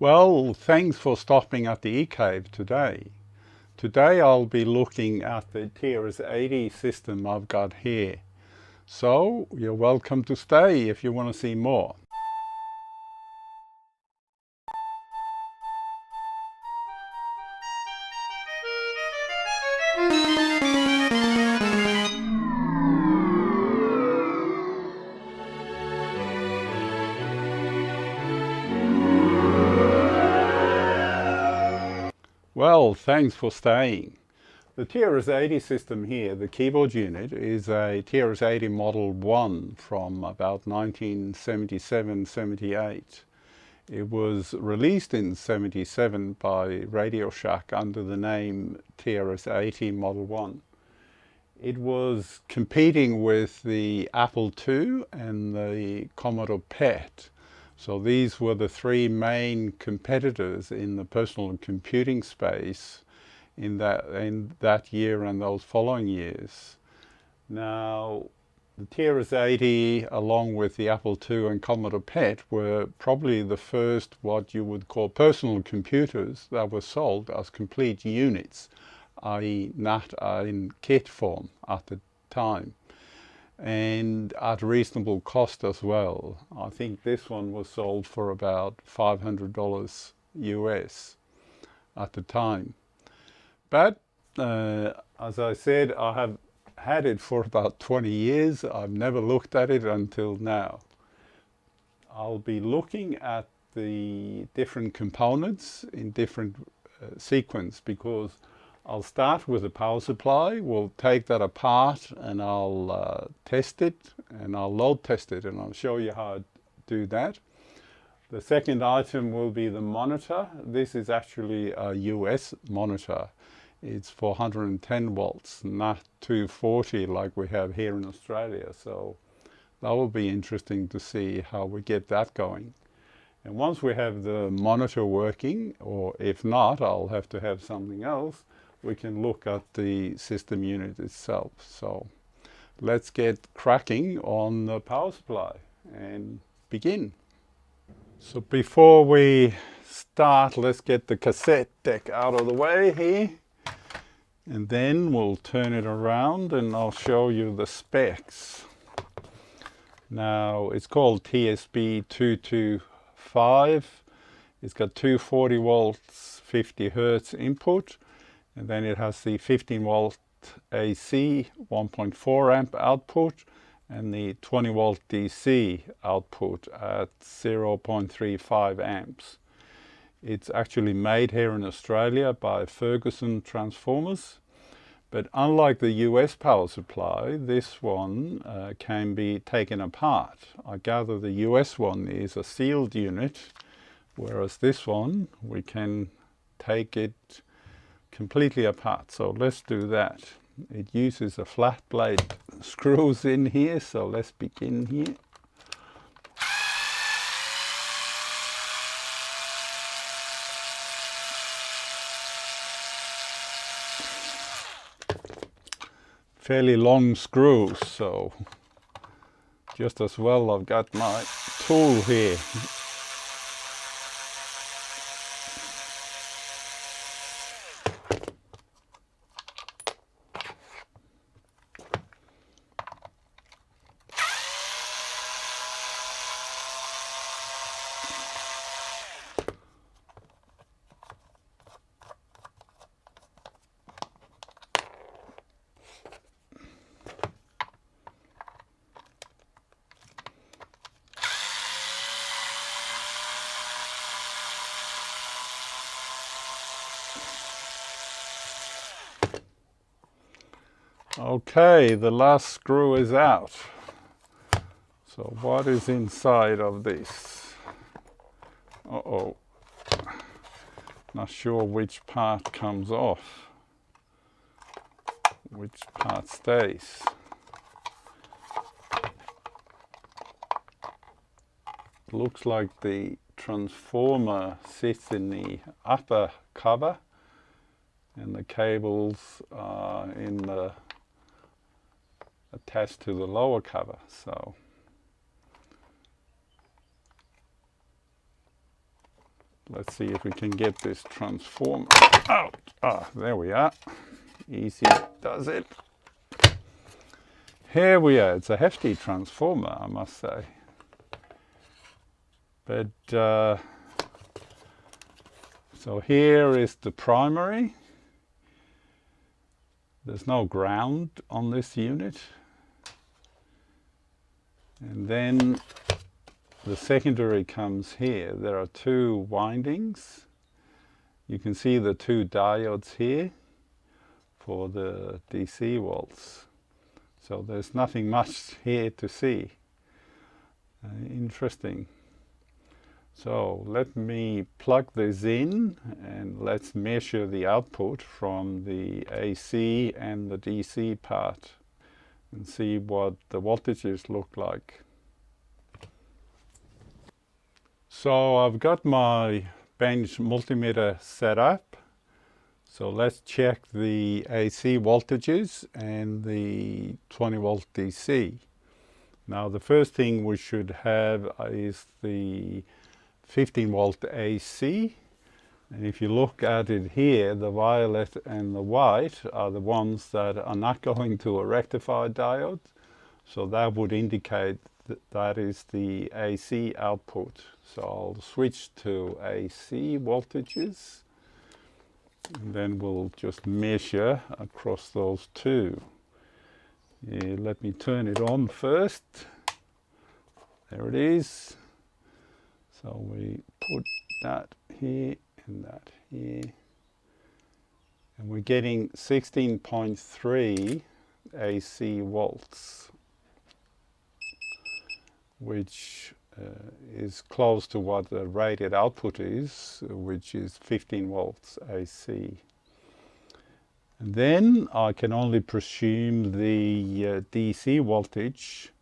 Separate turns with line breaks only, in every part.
Well, thanks for stopping at the eCave today. Today I'll be looking at the TRS-80 system I've got here. So you're welcome to stay if you want to see more. Well, thanks for staying. The TRS-80 system here, the keyboard unit, is a TRS-80 Model 1 from about 1977-78. It was released in 77 by Radio Shack under the name TRS-80 Model 1. It was competing with the Apple II and the Commodore PET. So these were the three main competitors in the personal computing space in that year and those following years. Now, the TRS-80, along with the Apple II and Commodore PET, were probably the first what you would call personal computers that were sold as complete units, i.e. not in kit form at the time, and at reasonable cost as well. I think this one was sold for about $500 US at the time. But as I said, I have had it for about 20 years. I've never looked at it until now. I'll be looking at the different components in different sequence, because I'll start with the power supply. We'll take that apart and I'll test it, and I'll load test it, and I'll show you how to do that. The second item will be the monitor. This is actually a US monitor. It's 410 volts, not 240 like we have here in Australia. So that will be interesting to see how we get that going. And once we have the monitor working, or if not, I'll have to have something else, we can look at the system unit itself. So let's get cracking on the power supply and begin. So before we start, let's get the cassette deck out of the way here. And then we'll turn it around and I'll show you the specs. Now, it's called TSB225. It's got 240 volts, 50 hertz input. And then it has the 15 volt AC, 1.4 amp output, and the 20 volt DC output at 0.35 amps. It's actually made here in Australia by Ferguson Transformers. But unlike the US power supply, this one can be taken apart. I gather the US one is a sealed unit, whereas this one, we can take it completely apart. So let's do that. It uses a flat blade screws in here, so let's begin here. Fairly long screws, so just as well I've got my tool here. Okay, the last screw is out. So what is inside of this? Uh-oh. Not sure which part comes off, which part stays. Looks like the transformer sits in the upper cover and the cables are attached to the lower cover. So Let's see if we can get this transformer out. Ah, there we are. Easy does it. Here we are. It's a hefty transformer, I must say. But so here is the primary. There's no ground on this unit. And then the secondary comes here. There are two windings. You can see the two diodes here for the DC volts. So there's nothing much here to see. Interesting. So let me plug this in and let's measure the output from the AC and the DC part and see what the voltages look like. So I've got my bench multimeter set up. So let's check the AC voltages and the 20 volt DC. Now the first thing we should have is the 15 volt AC. And if you look at it here, the violet and the white are the ones that are not going to a rectified diode. So that would indicate that that is the AC output. So I'll switch to AC voltages. And then we'll just measure across those two. Let me turn it on first. There it is. So we put that here and that here. And we're getting 16.3 AC volts, which is close to what the rated output is, which is 15 volts AC. And then I can only presume the DC voltage,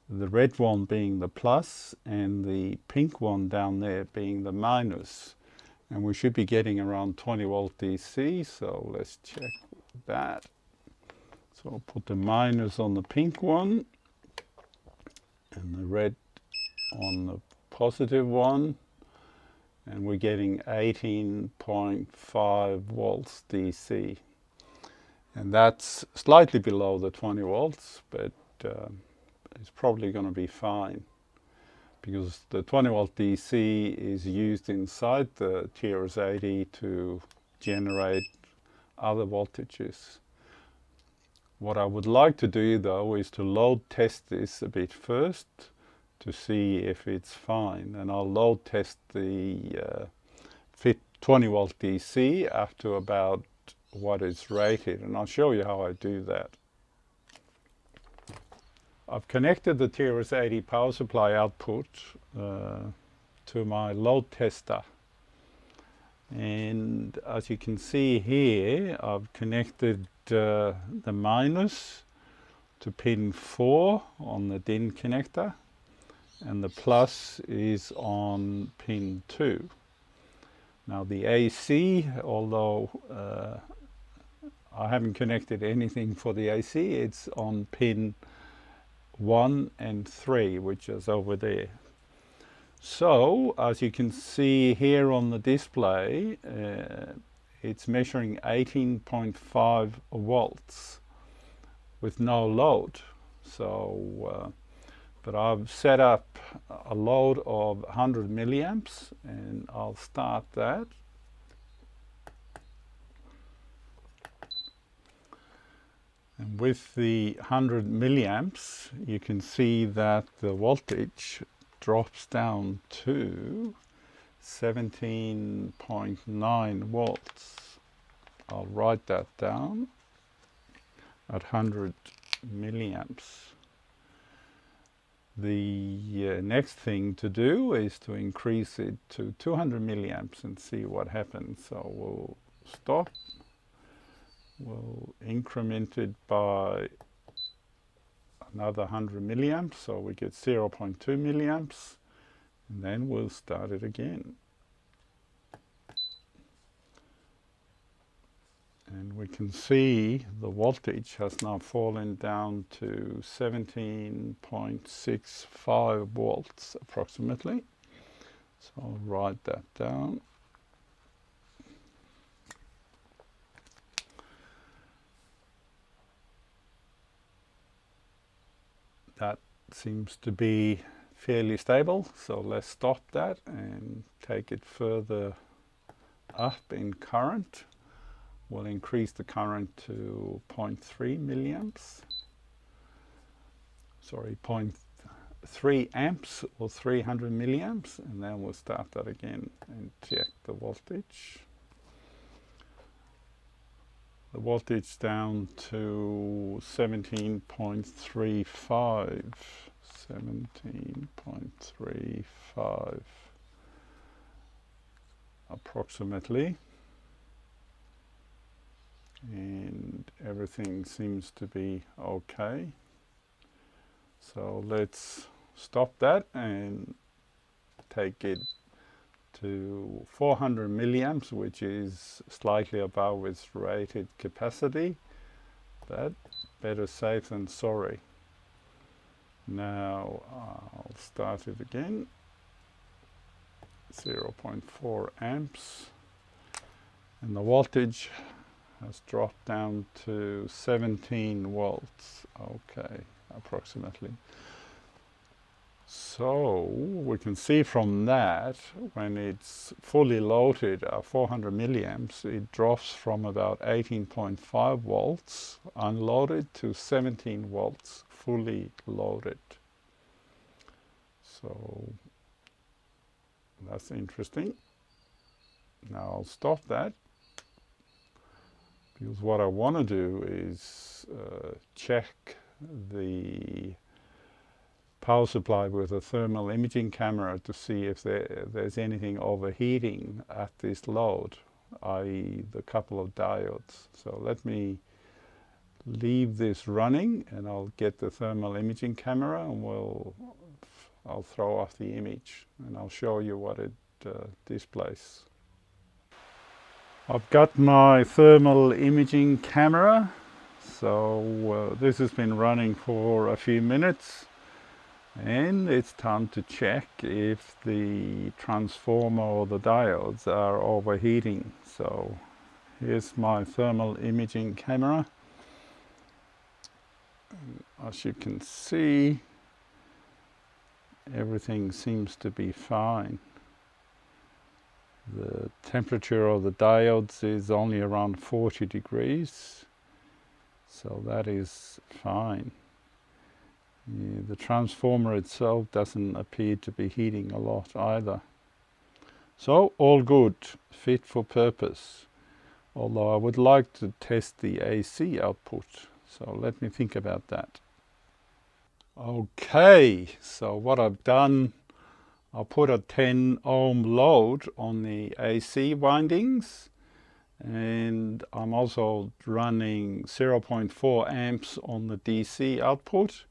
the red one being the plus and the pink one down there being the minus. And we should be getting around 20 volt DC, so let's check that. So I'll put the minus on the pink one and the red on the positive one, and we're getting 18.5 volts DC. And that's slightly below the 20 volts, but it's probably going to be fine because the 20 volt DC is used inside the TRS-80 to generate other voltages. What I would like to do though is to load test this a bit first to see if it's fine, and I'll load test the 20 volt DC after about what is rated, and I'll show you how I do that. I've connected the TRS-80 Power Supply output to my load tester, and as you can see here, I've connected the minus to pin 4 on the DIN connector, and the plus is on pin 2. Now the AC, although I haven't connected anything for the AC, it's on pin 1 and 3, which is over there. So as you can see here on the display, it's measuring 18.5 volts with no load. So but I've set up a load of 100 milliamps, and I'll start that. And with the 100 milliamps, you can see that the voltage drops down to 17.9 volts. I'll write that down at 100 milliamps. The next thing to do is to increase it to 200 milliamps and see what happens. So we'll stop. We'll increment it by another 100 milliamps, so we get 0.2 milliamps, and then we'll start it again. And we can see the voltage has now fallen down to 17.65 volts approximately. So I'll write that down. That seems to be fairly stable, so let's stop that and take it further up in current. We'll increase the current to 0.3 milliamps. Sorry, 0.3 amps or 300 milliamps, and then we'll start that again and check the voltage. The voltage down to 17.35. 17.35 approximately, and everything seems to be okay. So let's stop that and take it to 400 milliamps, which is slightly above its rated capacity, but better safe than sorry. Now I'll start it again. 0.4 amps, and the voltage has dropped down to 17 volts. Okay, approximately. So we can see from that, when it's fully loaded at 400 milliamps, it drops from about 18.5 volts unloaded to 17 volts fully loaded. So that's interesting. Now I'll stop that, because what I want to do is check the power supply with a thermal imaging camera to see if there's anything overheating at this load, i.e. the couple of diodes. So let me leave this running and I'll get the thermal imaging camera and I'll throw off the image and I'll show you what it displays. I've got my thermal imaging camera, so this has been running for a few minutes, and it's time to check if the transformer or the diodes are overheating. So here's my thermal imaging camera. As you can see, everything seems to be fine. The temperature of the diodes is only around 40 degrees, so that is fine. The transformer itself doesn't appear to be heating a lot either. So all good, fit for purpose. Although I would like to test the AC output, so let me think about that. Okay, so what I've done, I'll put a 10 ohm load on the AC windings, and I'm also running 0.4 amps on the DC output.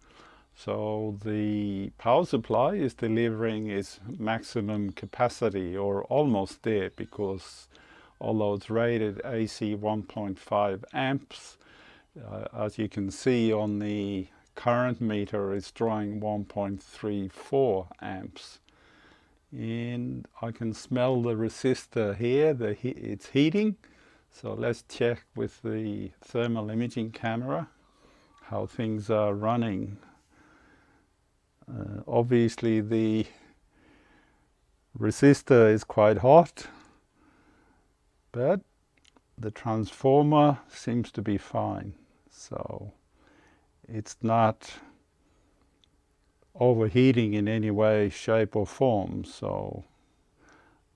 So the power supply is delivering its maximum capacity, or almost there, because although it's rated AC 1.5 amps, as you can see on the current meter, it's drawing 1.34 amps. And I can smell the resistor here, it's heating. So let's check with the thermal imaging camera how things are running. Obviously the resistor is quite hot, but the transformer seems to be fine. So it's not overheating in any way, shape or form. So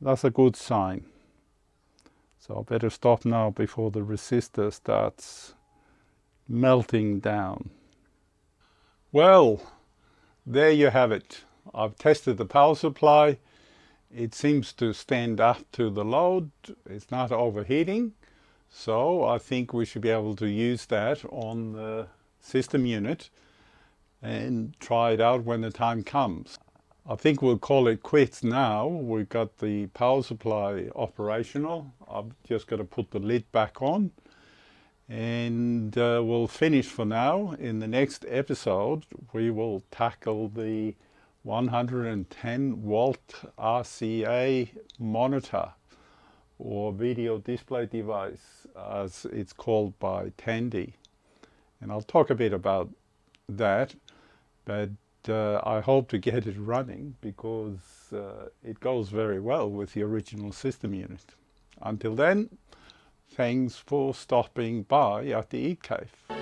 that's a good sign. So I better stop now before the resistor starts melting down. Well, there you have it. I've tested the power supply. It seems to stand up to the load. It's not overheating. So I think we should be able to use that on the system unit and try it out when the time comes. I think we'll call it quits now. We've got the power supply operational. I've just got to put the lid back on, and we'll finish for now. In the next episode, we will tackle the 110 volt RCA monitor, or video display device as it's called by Tandy. And I'll talk a bit about that, but I hope to get it running because it goes very well with the original system unit. Until then, thanks for stopping by at the eCave.